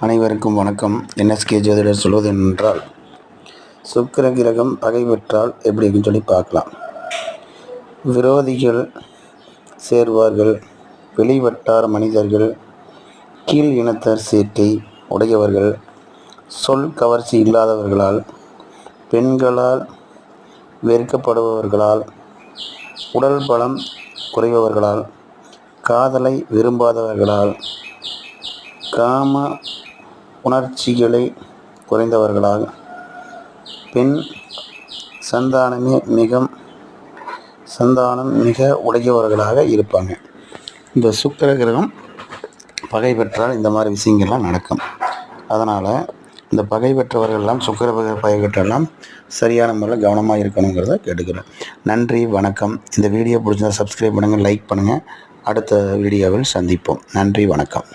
அனைவருக்கும் வணக்கம். NSK ஜோதிடர் சொல்வது என்னென்றால், சுக்கிர கிரகம் பகை பெற்றால் எப்படி இருக்குன்னு சொல்லி பார்க்கலாம். விரோதிகள் சேர்வார்கள், வெளிவட்டார மனிதர்கள், கீழ் இனத்தர் சேர்க்கை உடையவர்கள், சொல் கவர்ச்சி இல்லாதவர்களால், பெண்களால் வெறுக்கப்படுபவர்களால், உடல் பலம் குறைபவர்களால், காதலை விரும்பாதவர்களால், காம உணர்ச்சிகளை குறைந்தவர்களால், பெண் சந்தானம் மிக உடையவர்களாக இருப்பாங்க. இந்த சுக்கிர கிரகம் பகை பெற்றால் இந்த மாதிரி விஷயங்கள்லாம் நடக்கும். அதனால் இந்த பகை பெற்றவர்கள்லாம் பகை பெற்றெல்லாம் சரியான முறையில் கவனமாக இருக்கணுங்கிறத கேட்டுக்கிறேன். நன்றி, வணக்கம். இந்த வீடியோ பிடிச்சிருந்தா சப்ஸ்கிரைப் பண்ணுங்கள், லைக் பண்ணுங்கள். அடுத்த வீடியோவில் சந்திப்போம். நன்றி, வணக்கம்.